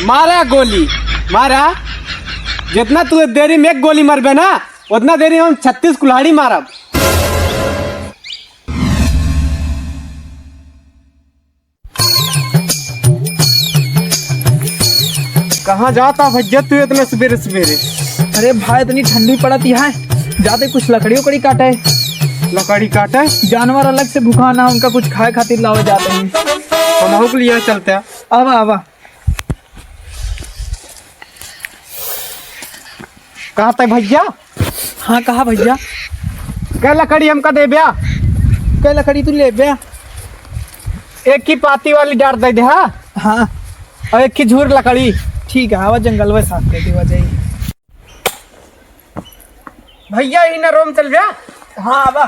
मारा गोली मारा। जितना तू देरी में एक गोली मारबे ना उतना देरी हम 36 कुल्हाड़ी मारब। कहाँ जाता भैया तू इतने सवेरे सवेरे? अरे भाई इतनी ठंडी पड़ती है, जाते कुछ लकड़ी उकड़ी काटे। लकड़ी काटे? जानवर अलग से भूखा ना उनका कुछ खाए खातिर लावे जाते हैं। हम के लिए चलते हैं। आवा आवा। कहाँ तक भैया? हाँ कहा भैया? क्या लकड़ी हमका दे ब्या? क्या लकड़ी तू ले ब्या? एक की पाती वाली डार दे दे। हाँ और एक की झूर लकड़ी। ठीक है, आवा जंगल में साथ दे देवा जाइए। भैया इन रोम चल गया। हाँ आवा।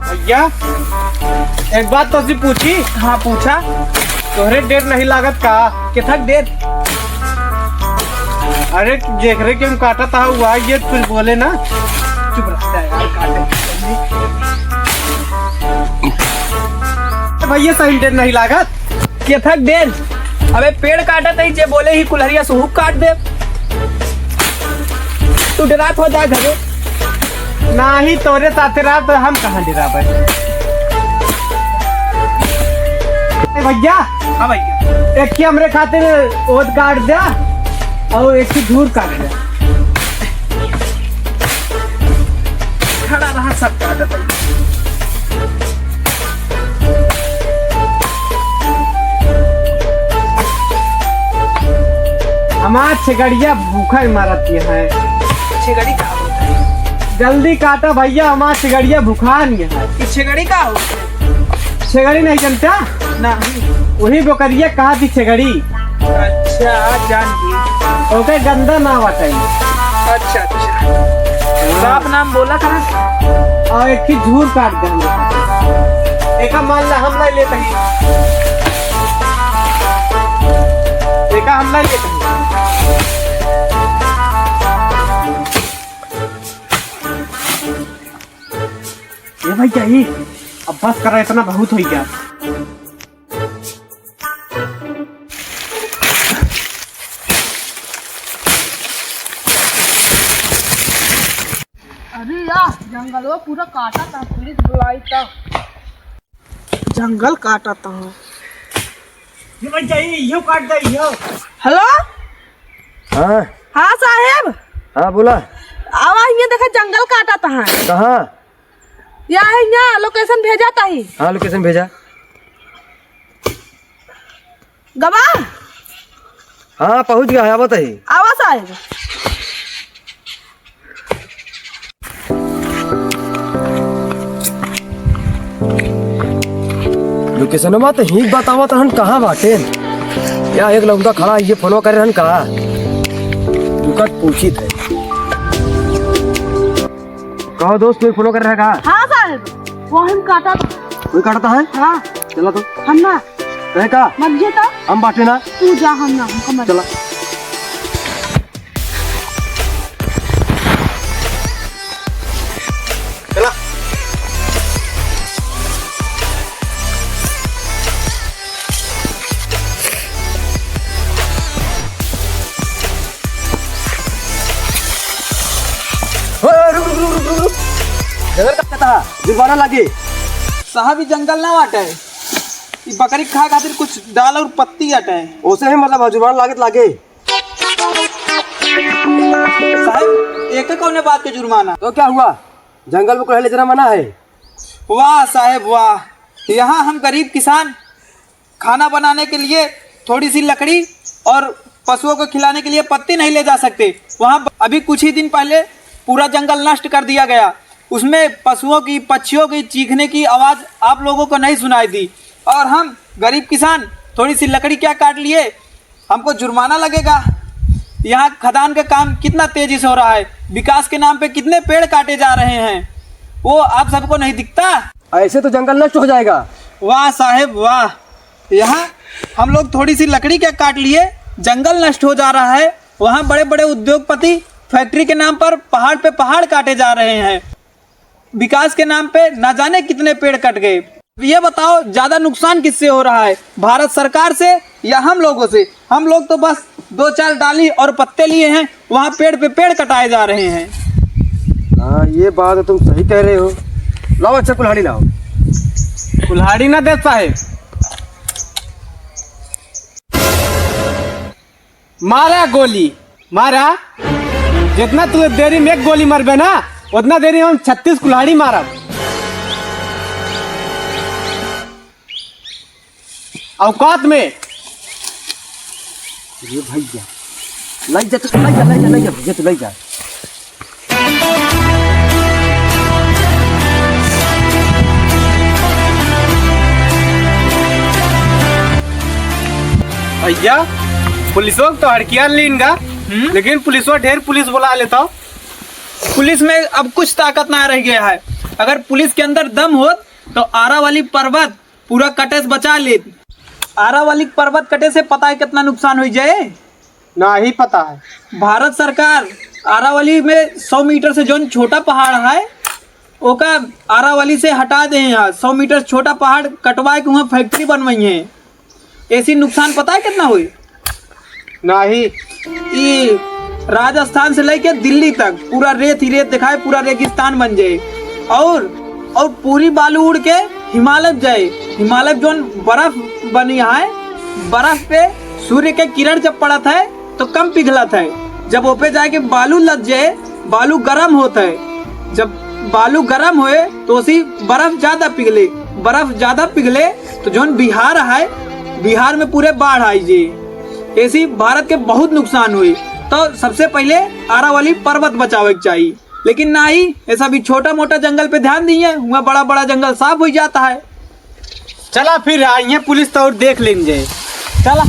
भैया एक बात तो सी पूछी। हाँ पूछा। तोहरे डेर नहीं लागत का? कितक देर? अरे जेकरे के हम काटा था हुआ ये फिर बोले ना। चुप रहता है यार, काटे। भैया सही डेर नहीं लागत। कितक देर? अबे पेड़ काटा था जे बोले ही कुल्हरिया सुहुक काट दे। तू डरात हो जा घरे। ना ही तोरे साथे रहा तो हम कहाँ डरा पाए। भैया हाँ भैया। एक की हमरे खातिर ओद काट दिया और एक की झूर काट दिया। खड़ा रहा सब काटा था। हमार छगड़िया भूखा मारती है। छेगड़ी का होता है? जल्दी काटा भैया, हमार छगड़िया भूखा नहीं है। छेगड़ी का होता है? छगड़ी नहीं जानता? नहीं। वही बकरिया कहा थी छगड़ी। अच्छा जान गई। ओके गंदा ना बताइए। अच्छा अच्छा। साफ नाम बोला था। और एक की झूर काट देंगे। एक मान ला हम नहीं लेते ही। एक हम नहीं लेते ही। ये भाई क्या ही अब बस कर रहा, इतना बहुत हो गया। अरे यार जंगल वो पूरा काटा था, पुलिस बुलाई था। जंगल काटा था। ये भाई चाहिए यो काट दे यो। हेलो हाँ हाँ साहेब, हाँ बोला। आवा ये देखा जंगल काटा था। कहाँ? यहाँ है, यहाँ लोकेशन भेजा था ही। हाँ लोकेशन भेजा। गवाह हाँ पहुँच गया है, आवत है। आवा साहेब। लोकेशन में तो ही बतावत रहन कहाँ बाटे। यहाँ एक लौंडा खड़ा ये फोनो करे रहन कहा तुका पूछी थे। कहो दोस्त तू फोनो कर रहा है कहा? हाँ साहेब वो हम काटा था। कोई काटता है? हाँ चला तो हम ना कहे का मत जेता, हम बाटे ना। तू जा, हम ना हमको मत। चला चला जगह का था जुर्माना लगे। साहब ये जंगल ना वाटा है, ये बकरी खा खातिर कुछ डाल और पत्ती आटा है। उसे ही मतलब जुर्माना लागत लागे। साहब एक कौन बात के जुर्माना? तो क्या हुआ? जंगल में कोई ले जाना मना है? वाह साहब वाह, यहाँ हम गरीब किसान खाना बनाने के लिए थोड़ी सी लकड़ी और पशुओं को खिलाने के लिए पत्ती नहीं ले जा सकते। वहाँ अभी कुछ ही दिन पहले पूरा जंगल नष्ट कर दिया गया। उसमें पशुओं की पक्षियों की चीखने की आवाज़ आप लोगों को नहीं सुनाई दी, और हम गरीब किसान थोड़ी सी लकड़ी क्या काट लिए, हमको जुर्माना लगेगा। यहाँ खदान का काम कितना तेजी से हो रहा है, विकास के नाम पे कितने पेड़ काटे जा रहे हैं, वो आप सबको नहीं दिखता? ऐसे तो जंगल नष्ट हो जाएगा। वाह साहेब वाह, यहाँ हम लोग थोड़ी सी लकड़ी क्या काट लिए, जंगल नष्ट हो जा रहा है। वहाँ बड़े बड़े उद्योगपति फैक्ट्री के नाम पर पहाड़ पे पहाड़ काटे जा रहे हैं। विकास के नाम पे ना जाने कितने पेड़ कट गए। ये बताओ ज्यादा नुकसान किससे हो रहा है, भारत सरकार से या हम लोगों से? हम लोग तो बस 2-4 डाली और पत्ते लिए हैं, वहाँ पेड़ पे पेड़ कटाए जा रहे हैं। हाँ ये बात तो तुम सही कह रहे हो। लाओ अच्छा कुल्हाड़ी लाओ। कुल्हाड़ी ना दे साहेब, मारा गोली मारा। जितना तू देरी में एक गोली मारबे ना, उतना देरी हम 36 कुल्हाड़ी मारब। औकात में ये भैया लाई जा तो लाई जा भैया तो लाई जा। भैया पुलिसों तो हड़कियां लीनगा, लेकिन पुलिसों ढेर पुलिस बुला लेता हूँ। पुलिस में अब कुछ ताकत ना रह गया है। अगर पुलिस के अंदर दम हो तो आरा वाली पर्वत पूरा कटे से बचा ले। आरा वाली पर्वत कटे से पता है कितना नुकसान हो जाए? ना ही पता है। भारत सरकार आरावली में 100 मीटर से जो छोटा पहाड़ है ओका आरावली से हटा दे। यहाँ 100 मीटर छोटा पहाड़ कटवा के वहाँ फैक्ट्री बनवाई है। ऐसी नुकसान पता है कितना हुई? ना ही। ये राजस्थान से लेके दिल्ली तक पूरा रेत ही रेत दिखाए, पूरा रेगिस्तान बन जाए और पूरी बालू उड़ के हिमालय जाए। हिमालय जो बर्फ बनी है, बर्फ पे सूर्य के किरण जब पड़ा था तो कम पिघला था। जब ऊपर जाके बालू लग जाए, बालू गर्म होता है। जब बालू गर्म हुए तो उसी बर्फ ज्यादा पिघले। बर्फ ज्यादा पिघले तो जो बिहार है, बिहार में पूरे बाढ़ आई जी। ऐसी भारत के बहुत नुकसान हुई। तो सबसे पहले आरावली पर्वत बचावे के चाहिए, लेकिन ना ही ऐसा भी छोटा मोटा जंगल पे ध्यान दिए, वहाँ बड़ा बड़ा जंगल साफ हो जाता है। चला फिर आइए पुलिस तो और देख लेंगे। चला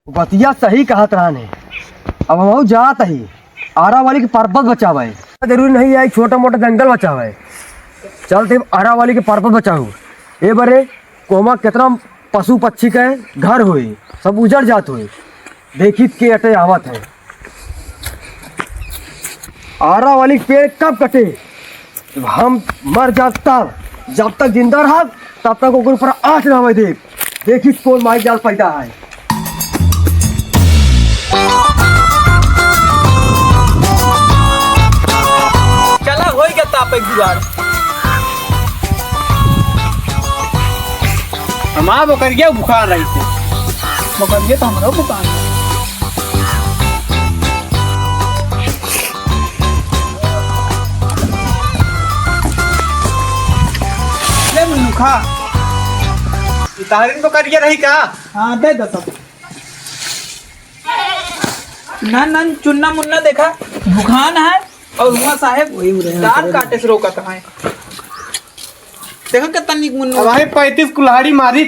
बतिया सही कहा तरह ने। अब हम जात ही आरावली के पर्वत बचावे, जरूरी नहीं है छोटा मोटा जंगल बचावे। चलते आरावली के पर्वत बचाओ। ए बरे कोमा कितना पशु पक्षी के घर हुए, सब उजड़ जात हुए। देखी के अटे आवत है। आरावली के पेड़ कब कटे? जब हम मर जाता, जब तक जिंदा रहा तब तक ओकर ऊपर आँच ना दे। देखी कौन माई जाल पैदा है। चला हो गया ताप एक जुगाड़। हम आप करिए बुखार रही थे, मकरिए तो हमारा दुकान ले मुनुखा। तारीन तो करिए रही का। हाँ दे दो सब। नन चुन्ना मुन्ना देखा दुकान है और हुआ साहेब दांत काटे से रोका है। देखो कितना निक मुन्ना। अब 35 कुल्हाड़ी मारी